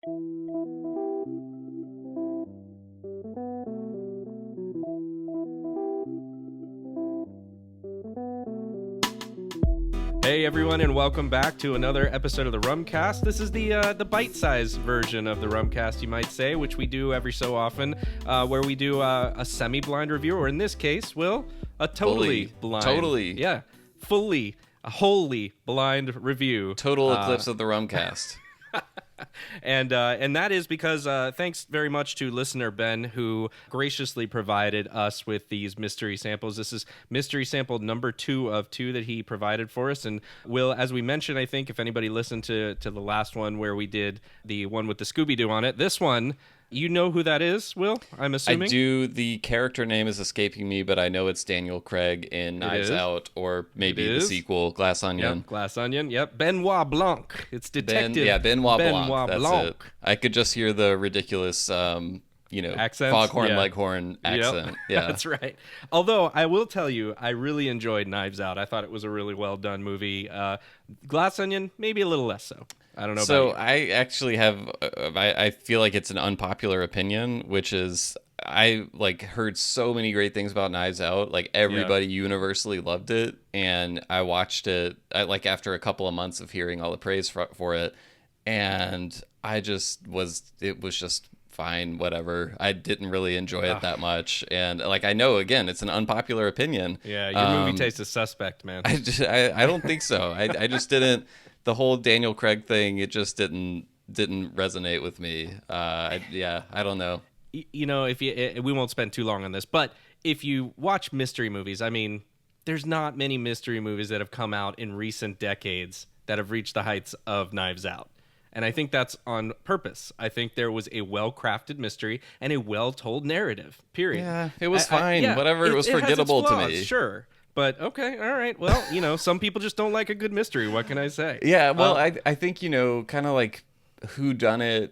Hey everyone, and welcome back to another episode of the Rumcast. This is the bite-sized version of the Rumcast, you might say, which we do every so often, where we do a semi-blind review, or in this case, Will, a totally blind, a wholly blind review. Total eclipse of the Rumcast. And that is because thanks very much to listener Ben, who graciously provided us with these mystery samples. This is mystery sample number 2 of 2 that he provided for us. And Will, as we mentioned, I think if anybody listened to the last one where we did the one with the Scooby-Doo on it, this one, you know who that is, Will, I'm assuming? I do. The character name is escaping me, but I know it's Daniel Craig in Knives Out, or maybe the sequel, Glass Onion. Yep, Glass Onion, yep. Benoit Blanc. It's Detective Benoit Blanc. That's Blanc. it. I could just hear the ridiculous, accents? foghorn Yeah. leghorn accent. Yep. Yeah, That's right. Although, I will tell you, I really enjoyed Knives Out. I thought it was a really well-done movie. Glass Onion, maybe a little less so. I don't know so about you. I actually have, I feel like it's an unpopular opinion, which is I heard so many great things about Knives Out. Like everybody universally loved it, and I watched it after a couple of months of hearing all the praise for it, and it was just fine, whatever. I didn't really enjoy it that much, and I know again it's an unpopular opinion. Yeah, your movie taste is suspect, man. I don't think so. I just didn't. The whole Daniel Craig thing, it just didn't resonate with me. I don't know. You know, we won't spend too long on this, but if you watch mystery movies, I mean, there's not many mystery movies that have come out in recent decades that have reached the heights of Knives Out. And I think that's on purpose. I think there was a well-crafted mystery and a well-told narrative, period. Yeah, it was fine. Whatever, it was forgettable to me. Sure. But, okay, all right. Well, some people just don't like a good mystery. What can I say? Yeah, well, I think, kind of like whodunit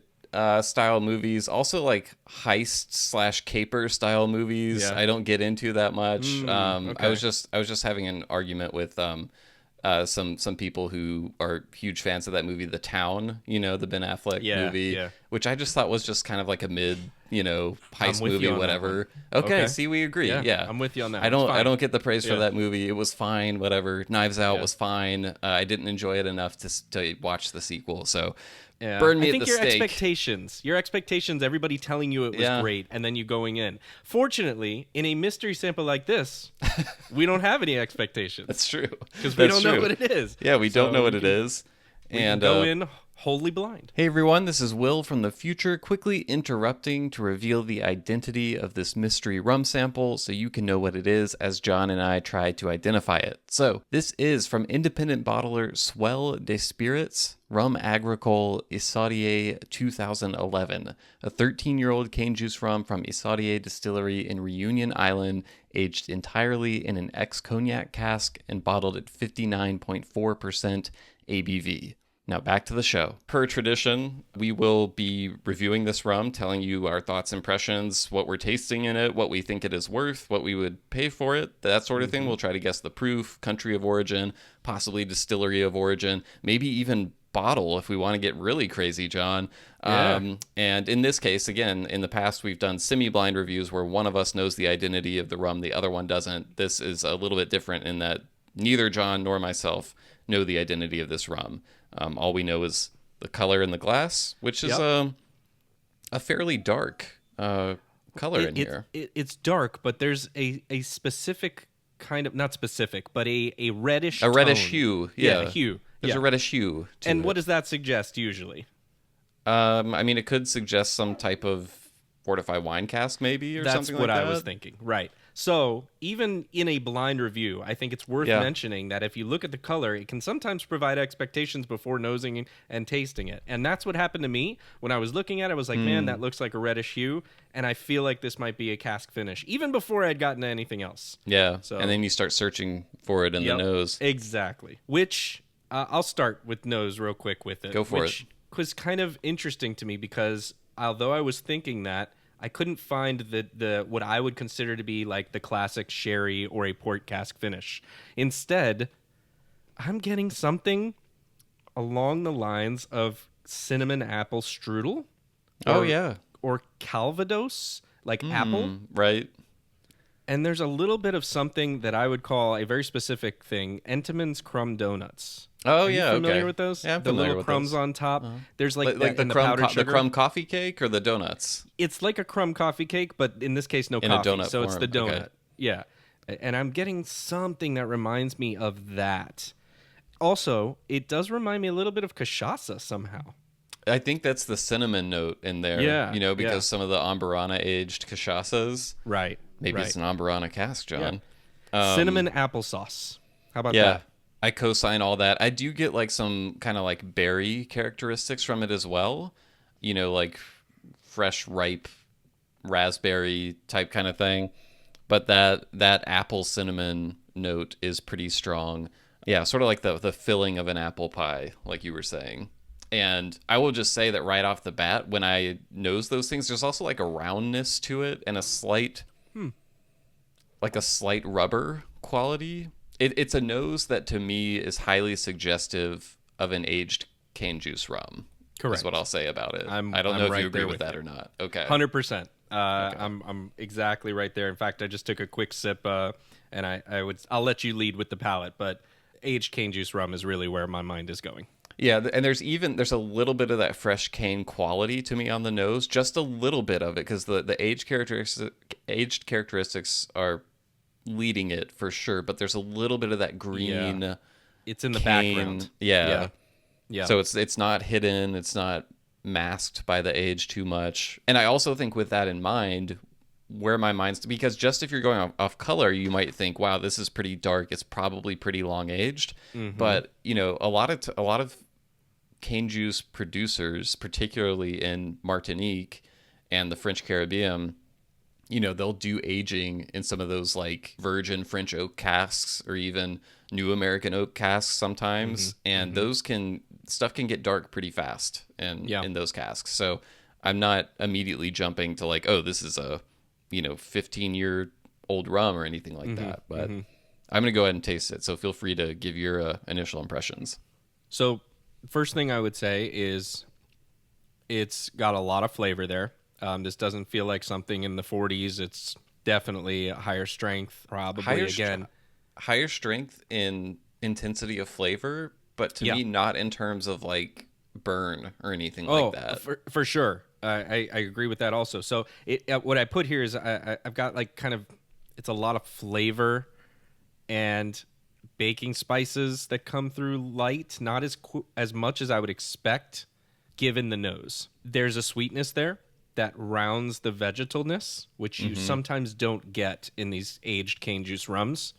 style movies, also like heist / caper style movies. Yeah. I don't get into that much. Okay. I was just having an argument with some people who are huge fans of that movie, The Town, the Ben Affleck movie, which I just thought was just kind of like a mid, heist movie, whatever. Okay, see, we agree. Yeah, I'm with you on that. I don't get the praise for that movie. It was fine, whatever. Knives Out was fine. I didn't enjoy it enough to watch the sequel, so burn me at the stake. I think your expectations, everybody telling you it was great, and then you going in. Fortunately, in a mystery sample like this, we don't have any expectations. That's true. Because we don't know what it is. Yeah, we don't know what it is. We can go in wholly blind. Hey everyone, this is Will from the future, quickly interrupting to reveal the identity of this mystery rum sample so you can know what it is as John and I try to identify it. So, this is from independent bottler Swell de Spirits, Rhum Agricole Isautier 2011, a 13-year-old cane juice rum from Isautier Distillery in Réunion Island, aged entirely in an Ex-Cognac cask and bottled at 59.4% ABV. Now back to the show. Per tradition, we will be reviewing this rum, telling you our thoughts, impressions, what we're tasting in it, what we think it is worth, what we would pay for it, that sort of thing. We'll try to guess the proof, country of origin, possibly distillery of origin, maybe even bottle if we want to get really crazy, John. And in this case, again, in the past, we've done semi-blind reviews where one of us knows the identity of the rum, the other one doesn't. This is a little bit different in that neither John nor myself know the identity of this rum. All we know is the color in the glass, which is a fairly dark color in here. It's dark, but there's a specific kind of, not specific, but a reddish A tone. reddish hue. Yeah, hue. There's a reddish hue to And it. what does that suggest usually? I mean, it could suggest some type of fortified wine cask maybe or something like that. That's what I was thinking. Right. So even in a blind review, I think it's worth mentioning that if you look at the color, it can sometimes provide expectations before nosing and tasting it. And that's what happened to me. When I was looking at it, I was like, man, that looks like a reddish hue. And I feel like this might be a cask finish, even before I'd gotten to anything else. Yeah. So, and then you start searching for it in the nose. Exactly. Which I'll start with nose real quick with it. Go for it. Which was kind of interesting to me because although I was thinking that, I couldn't find the what I would consider to be like the classic sherry or a port cask finish. Instead, I'm getting something along the lines of cinnamon apple strudel. Oh, yeah. Or Calvados, like apple. Right. And there's a little bit of something that I would call a very specific thing, Entenmann's crumb donuts. Oh, Are yeah, you familiar okay. with those? Yeah, I'm the familiar little with crumbs those. on top. There's like that the in the crumb powdered sugar. the crumb coffee cake or the donuts? It's like a crumb coffee cake, but in this case, no In a coffee. donut So it's the form, donut. okay. Yeah. And I'm getting something that reminds me of that. Also, it does remind me a little bit of cachaça somehow. I think that's the cinnamon note in there. Yeah, You know, because yeah. some of the Amburana aged cachaças. Right. Maybe right. it's an Amburana cask, John. Cinnamon applesauce. How about Yeah. that? I co-sign all that. I do get like some kind of like berry characteristics from it as well. You know, like fresh, ripe raspberry type kind of thing. But that apple cinnamon note is pretty strong. Yeah, sort of like the filling of an apple pie, like you were saying. And I will just say that right off the bat, when I nose those things, there's also like a roundness to it and a slight, like a slight rubber quality. It's a nose that to me is highly suggestive of an aged cane juice rum. Correct. Is what I'll say about it. I'm I don't know if right you agree there with with that you. or not. Okay. 100%. I'm exactly right there. In fact, I just took a quick sip, and I'll let you lead with the palate, but aged cane juice rum is really where my mind is going. Yeah, and there's a little bit of that fresh cane quality to me on the nose, just a little bit of it, because the aged characteristics are leading it for sure, but there's a little bit of that green. Yeah. It's in the cane. background. Yeah. Yeah. So it's not hidden, it's not masked by the age too much. And I also think with that in mind, where my mind's, because just if you're going off color, you might think, wow, this is pretty dark, it's probably pretty long aged. But you know, a lot of cane juice producers, particularly in Martinique and the French Caribbean, you know, they'll do aging in some of those like virgin French oak casks or even new American oak casks sometimes. And those stuff can get dark pretty fast in those casks. So I'm not immediately jumping to like, oh, this is a, 15-year-old rum or anything like that. But I'm going to go ahead and taste it. So feel free to give your initial impressions. So first thing I would say is it's got a lot of flavor there. This doesn't feel like something in the 40s. It's definitely a higher strength, probably Higher strength in intensity of flavor, but to me, not in terms of like burn or anything like that. For sure. I agree with that also. So what I put here is I've got like kind of, it's a lot of flavor and baking spices that come through light, not as much as I would expect given the nose. There's a sweetness there that rounds the vegetalness, which you sometimes don't get in these aged cane juice rums,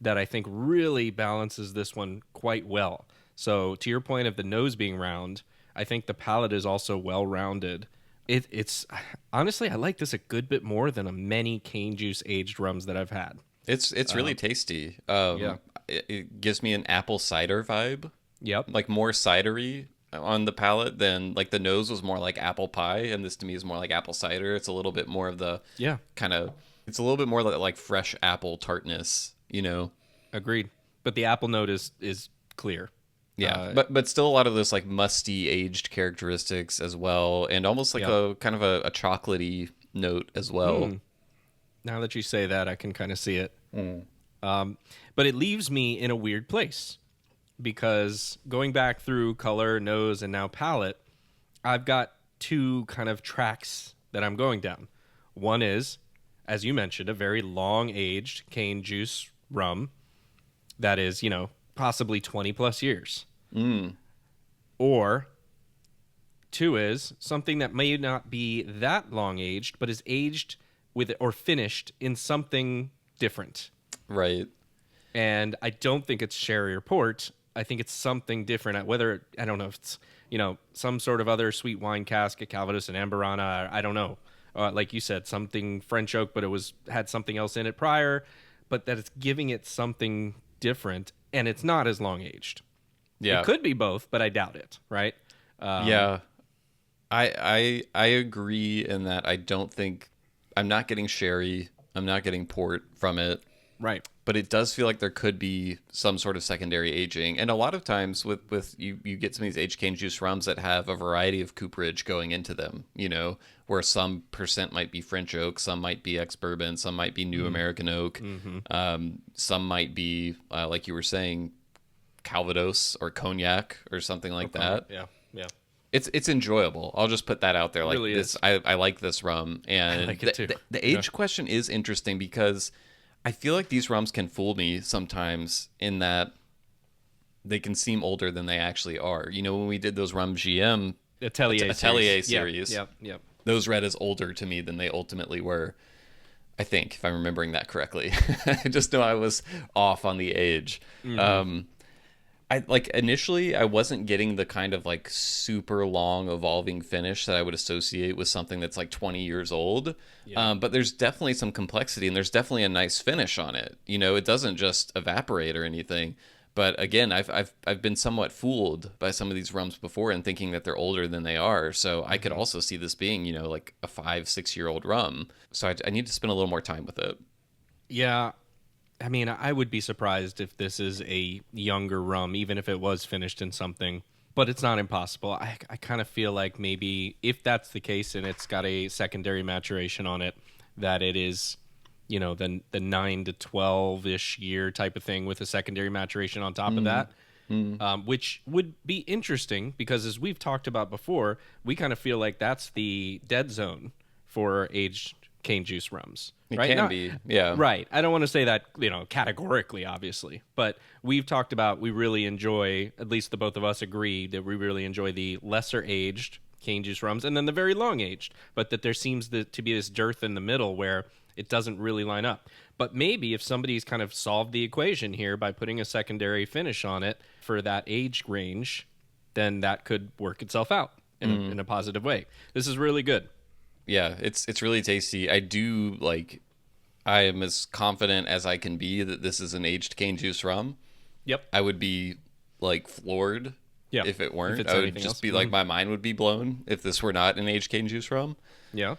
that I think really balances this one quite well. So to your point of the nose being round, I think the palate is also well-rounded. It's honestly, I like this a good bit more than many cane juice aged rums that I've had. It's really tasty. It gives me an apple cider vibe. Yep. Like more cidery on the palate than like the nose was more like apple pie, and this to me is more like apple cider. It's a little bit more of the it's a little bit more like fresh apple tartness, you know. Agreed. But the apple note is clear. Yeah, but still a lot of those like musty aged characteristics as well, and almost like a kind of a chocolatey note as well. Now that you say that, I can kind of see it. But it leaves me in a weird place because going back through color, nose, and now palate, I've got two kind of tracks that I'm going down. One is, as you mentioned, a very long-aged cane juice rum that is, possibly 20 plus years. Or two is something that may not be that long aged, but is aged with or finished in something different. Right. And I don't think it's sherry or port. I think it's something different. I don't know if it's, some sort of other sweet wine cask, a Calvados and Amburana. I don't know. Like you said, something French oak, but had something else in it prior, but that it's giving it something different. And it's not as long aged. Yeah, it could be both, but I doubt it. Right? Yeah, I agree in that. I'm not getting sherry. I'm not getting port from it. Right. but it does feel like there could be some sort of secondary aging. And a lot of times with you get some of these aged cane juice rums that have a variety of cooperage going into them, where some percent might be French oak, some might be ex-bourbon, some might be new American oak, some might be, like you were saying, Calvados or Cognac or something like that. Yeah, yeah. It's enjoyable. I'll just put that out there. Like really this, is. I like this rum, and I like it too. The age question is interesting because I feel like these rums can fool me sometimes in that they can seem older than they actually are. When we did those Rum GM Atelier series, Yep. those read as older to me than they ultimately were. I think, if I'm remembering that correctly. I just know I was off on the age. Initially I wasn't getting the kind of like super long evolving finish that I would associate with something that's like 20 years old. But there's definitely some complexity, and there's definitely a nice finish on it. It doesn't just evaporate or anything. But again, I've been somewhat fooled by some of these rums before and thinking that they're older than they are. So I could also see this being, like a 5-6 year old rum. So I need to spend a little more time with it. Yeah. I mean, I would be surprised if this is a younger rum, even if it was finished in something. But it's not impossible. I kind of feel like maybe if that's the case and it's got a secondary maturation on it, that it is, the 9 to 12-ish year type of thing with a secondary maturation on top of that, which would be interesting because, as we've talked about before, we kind of feel like that's the dead zone for aged cane juice rums. It right? can be, yeah. Right. I don't want to say that, categorically, obviously, but we've talked about we really enjoy, at least the both of us agree, that we really enjoy the lesser aged cane juice rums and then the very long aged, but that there seems to be this dearth in the middle where it doesn't really line up. But maybe if somebody's kind of solved the equation here by putting a secondary finish on it for that age range, then that could work itself out in a positive way. This is really good. Yeah, it's really tasty. I am as confident as I can be that this is an aged cane juice rum. Yep. I would be floored if it weren't. If I would anything just else. be like, my mind would be blown if this were not an aged cane juice rum. Yeah.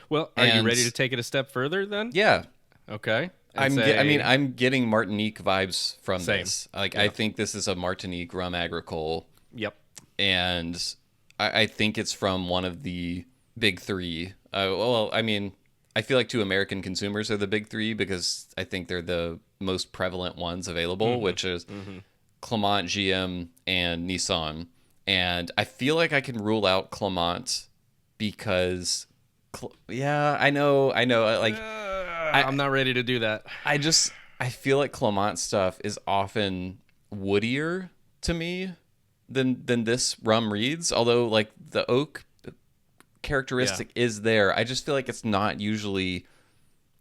Well, are you ready to take it a step further then? Yeah. Okay. I'm getting Martinique vibes from this. I think this is a Martinique Rhum Agricole. Yep. And I think it's from one of the big three. I feel like to American consumers are the big three because I think they're the most prevalent ones available, which is Clement, GM, and Nissan. And I feel like I can rule out Clement because, I know. I'm not ready to do that. I feel like Clement stuff is often woodier to me than this rum reads. Although like the oak characteristic is there, I just feel like it's not usually.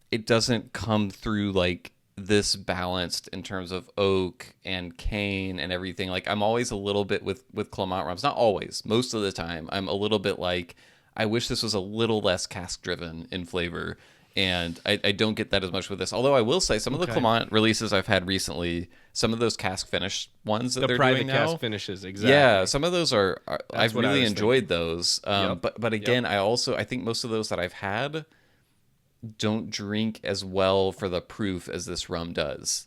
It doesn't come through like this balanced in terms of oak and cane and everything. Like I'm always a little bit with Clement rums, not always, most of the time. I'm a little bit like, I wish this was a little less cask driven in flavor. And I don't get that as much with this. Although I will say some of the Clement releases I've had recently, some of those cask finished ones that they're doing now. The private cask finishes, exactly. Yeah, some of those are I've really enjoyed thinking. those. But again, I think most of those that I've had don't drink as well for the proof as this rum does.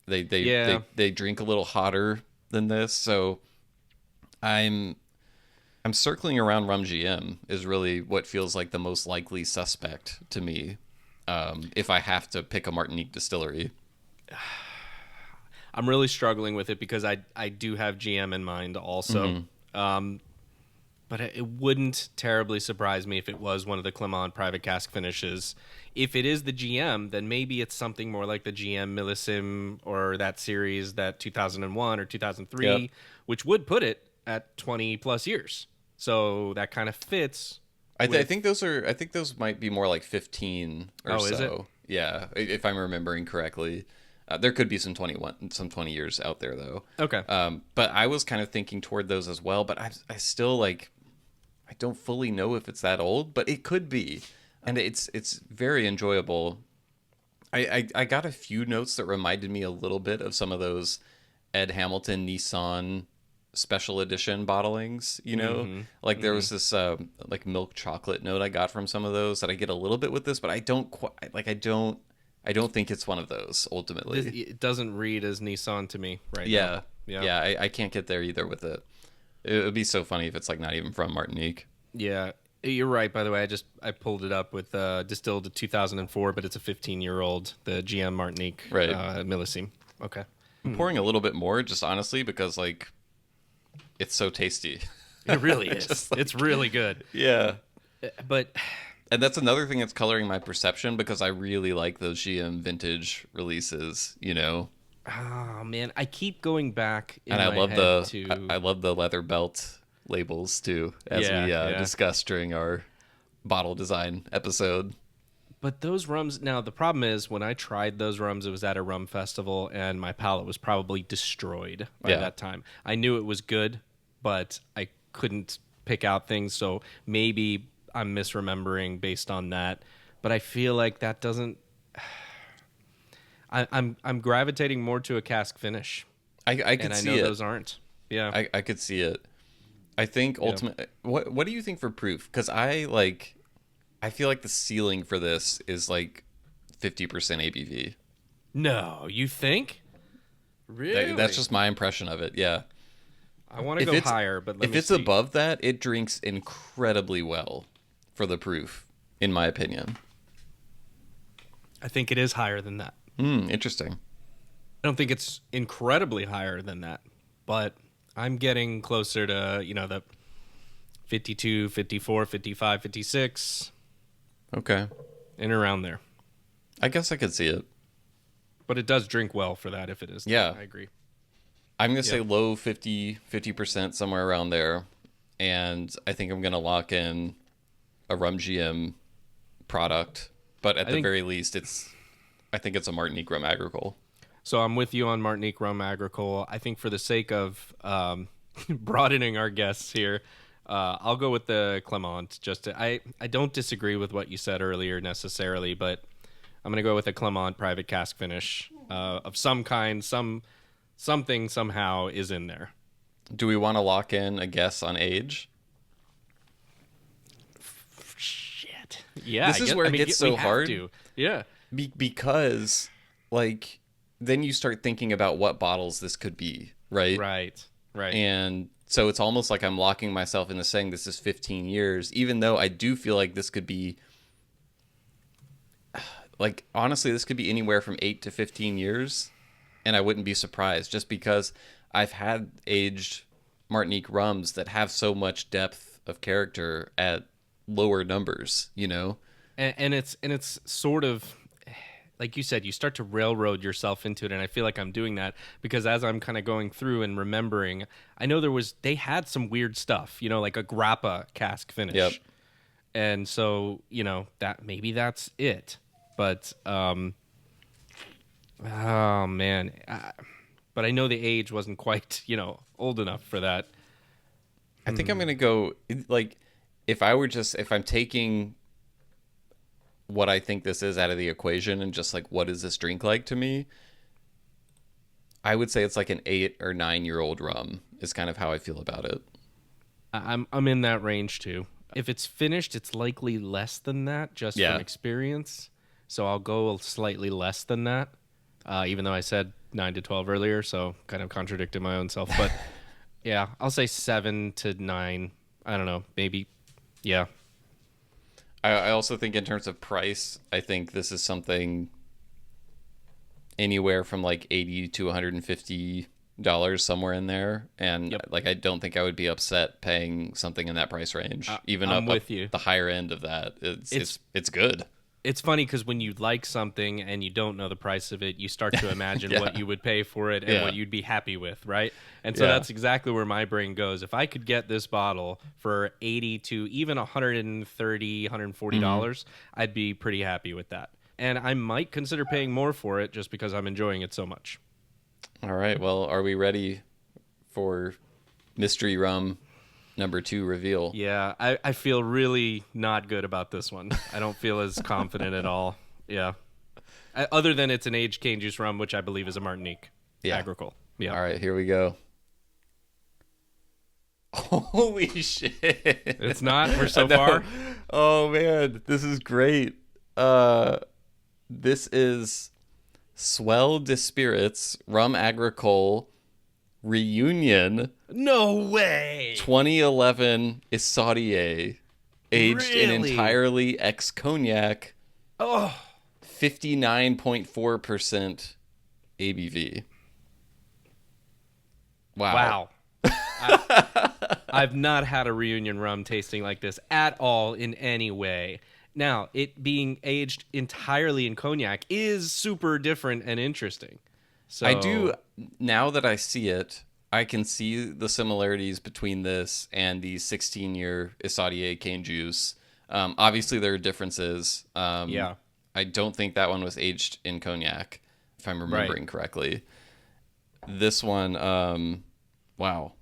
They drink a little hotter than this. So I'm circling around Rum GM is really what feels like the most likely suspect to me. If I have to pick a Martinique distillery. I'm really struggling with it because I do have GM in mind also. But it wouldn't terribly surprise me if it was one of the Clement private cask finishes. If it is the GM, then maybe it's something more like the GM Millissim or that series, that 2001 or 2003, which would put it at 20 plus years. So that kind of fits. I think those might be more like 15 or so. Is it? Yeah, if I'm remembering correctly. There could be some 20 years out there though. Okay. But I was kind of thinking toward those as well, but I still I don't fully know if it's that old, but it could be. And it's very enjoyable. I got a few notes that reminded me a little bit of some of those Ed Hamilton Nissan special edition bottlings, like there was this like milk chocolate note I got from some of those that I get a little bit with this, but I don't I don't think it's one of those ultimately. It doesn't read as Nissan to me right Yeah. now. Yeah, I can't get there either with it. It would be so funny if it's like not even from Martinique. Yeah, you're right. By the way, I pulled it up with distilled to 2004, but it's a 15-year-old, the GM Martinique Right. millésime. Okay. I'm pouring a little bit more, just honestly, because like it's so tasty. It really is. It's really good. Yeah. But And that's another thing that's coloring my perception because I really like those GM vintage releases, you know. oh man, I keep going back in And I my love head to I love the leather belt labels too, as we discussed during our bottle design episode. But those rums, now the problem is when I tried those rums, it was at a rum festival and my palate was probably destroyed by that time. I knew it was good, but I couldn't pick out things. So maybe I'm misremembering based on that. But I feel like that doesn't. I'm gravitating more to a cask finish. I could see it. And I know those aren't. Yeah. I could see it. I think ultimately, what do you think for proof? Because I feel like the ceiling for this is like 50% ABV. No, you think? Really? That's just my impression of it. Yeah. I want to go higher, but if it's above that, it drinks incredibly well for the proof, in my opinion. I think it is higher than that. Interesting. I don't think it's incredibly higher than that, but I'm getting closer to, the 52, 54, 55, 56. Okay. In around there. I guess I could see it. But it does drink well for that if it is. Yeah. I agree. I'm going to say low 50%, somewhere around there. And I think I'm going to lock in a Rum GM product. But at the very least, I think it's a Martinique Rhum Agricole. So I'm with you on Martinique Rhum Agricole. I think for the sake of broadening our guests here, I'll go with the Clement. I don't disagree with what you said earlier necessarily, but I'm going to go with a Clement private cask finish of some kind. Something somehow is in there. Do we want to lock in a guess on age? Shit. Yeah. This is where it gets so hard. Yeah. Because, like, then you start thinking about what bottles this could be, right? Right. And so it's almost like I'm locking myself into saying this is 15 years, even though I do feel like this could be, like, honestly, this could be anywhere from 8 to 15 years, and I wouldn't be surprised, just because I've had aged Martinique rums that have so much depth of character at lower numbers, you know? And it's sort of, like you said, you start to railroad yourself into it, and I feel like I'm doing that because as I'm kind of going through and remembering, I know they had some weird stuff, like a grappa cask finish. Yep. And so, that maybe that's it. But, oh man. But I know the age wasn't quite, old enough for that. I think I'm going to go, like, if I'm taking what I think this is out of the equation and just like, what is this drink like to me? I would say it's like an 8 or 9-year-old rum is kind of how I feel about it. I'm in that range too. If it's finished, it's likely less than that just from experience. So I'll go slightly less than that, even though I said 9 to 12 earlier, so kind of contradicted my own self. But yeah, I'll say 7 to 9. I don't know, maybe. Yeah. I also think in terms of price, I think this is something anywhere from like $80 to $150, somewhere in there. And like, I don't think I would be upset paying something in that price range, even I'm up with you. The higher end of that. It's good. It's funny because when you like something and you don't know the price of it, you start to imagine what you would pay for it and what you'd be happy with, right? And so that's exactly where my brain goes. If I could get this bottle for $80 to even $130, $140, I'd be pretty happy with that. And I might consider paying more for it just because I'm enjoying it so much. All right. Well, are we ready for Mystery Rum number 2 reveal? Yeah, I feel really not good about this one. I don't feel as confident at all. Yeah. Other than it's an aged cane juice rum, which I believe is a Martinique Agricole. Yeah. All right, here we go. Holy shit. It's not? We're so far? Oh, man. This is great. This is Swell de Spirits, Rhum Agricole, Reunion, No way. 2011 Isautier, aged in Really? entirely Ex-Cognac, Oh, 59.4% ABV. wow. I've not had a Reunion rum tasting like this at all in any way. Now, it being aged entirely in cognac is super different and interesting. So I do, now that I see it, I can see the similarities between this and the 16-year Isautier cane juice. Obviously, there are differences. Yeah. I don't think that one was aged in cognac, if I'm remembering correctly. This one, wow.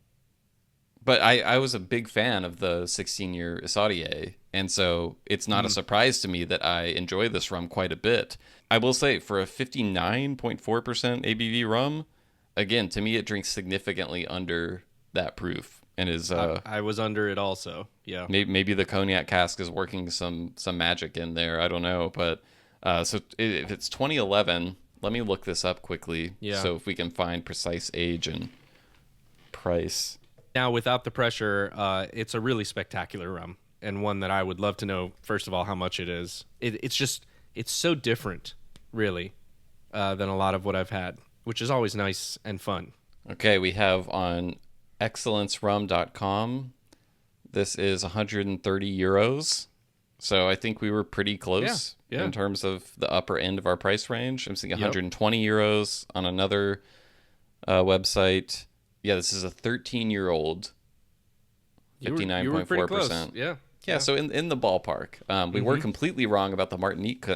But I was a big fan of the 16-year Isautier, and so it's not a surprise to me that I enjoy this rum quite a bit. I will say, for a 59.4% ABV rum, again, to me it drinks significantly under that proof, and is I was under it also. Yeah. maybe the cognac cask is working some magic in there. I don't know, but so if it's 2011, let me look this up quickly. Yeah. So if we can find precise age and price. Now, without the pressure, it's a really spectacular rum, and one that I would love to know, first of all, how much it is. It's so different, really, than a lot of what I've had, which is always nice and fun. Okay, we have on excellencerum.com, this is 130 euros. So I think we were pretty close in terms of the upper end of our price range. I'm seeing 120 euros on another website. Yeah, this is a 13-year-old, 59.4%. Yeah, so in the ballpark. We were completely wrong about the Martinique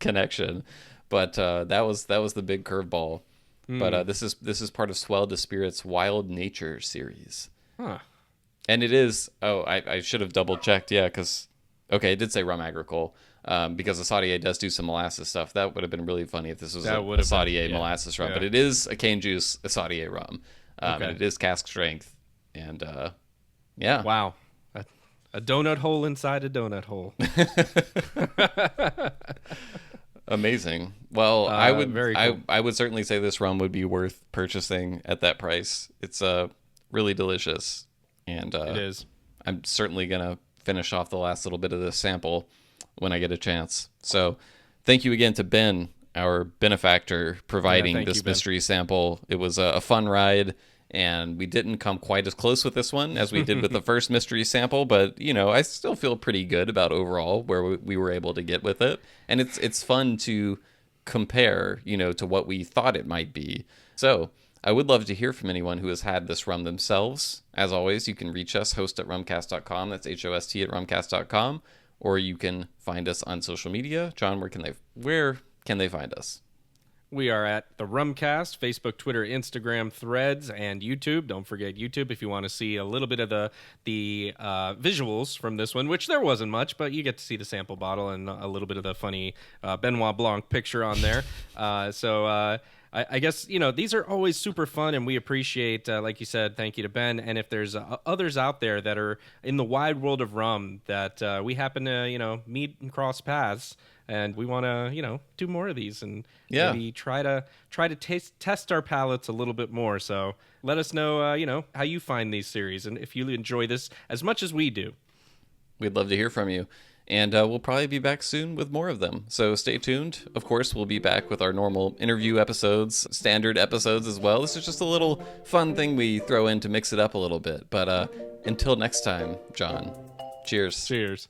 connection, but that was the big curveball. But this is part of Swell de Spirits Wild Nature series. Huh. And it is, I should have double checked, because, okay, it did say Rhum Agricole, because Isautier does do some molasses stuff. That would have been really funny if this was a Isautier molasses rum, but it is a cane juice Isautier rum. And it is cask strength, and yeah. Wow. A donut hole inside a donut hole. Amazing. Well, I would certainly say this rum would be worth purchasing at that price. It's really delicious, and it is. I'm certainly gonna finish off the last little bit of this sample when I get a chance. So, thank you again to Ben, our benefactor, providing this mystery sample. It was a fun ride, and we didn't come quite as close with this one as we did with the first mystery sample, but I still feel pretty good about overall where we were able to get with it. And it's fun to compare, to what we thought it might be. So I would love to hear from anyone who has had this rum themselves. As always, you can reach us, host@rumcast.com. That's HOST at rumcast.com. Or you can find us on social media. John, where can they find us? We are at the Rumcast, Facebook, Twitter, Instagram, Threads, and YouTube. Don't forget YouTube if you want to see a little bit of the visuals from this one, which there wasn't much, but you get to see the sample bottle and a little bit of the funny Benoit Blanc picture on there. I guess, these are always super fun, and we appreciate, like you said, thank you to Ben. And if there's others out there that are in the wide world of rum that we happen to, meet and cross paths, and we want to, do more of these and maybe try to test our palates a little bit more. So let us know, how you find these series and if you enjoy this as much as we do. We'd love to hear from you. And we'll probably be back soon with more of them. So stay tuned. Of course, we'll be back with our normal interview episodes, standard episodes as well. This is just a little fun thing we throw in to mix it up a little bit. But until next time, John, cheers. Cheers.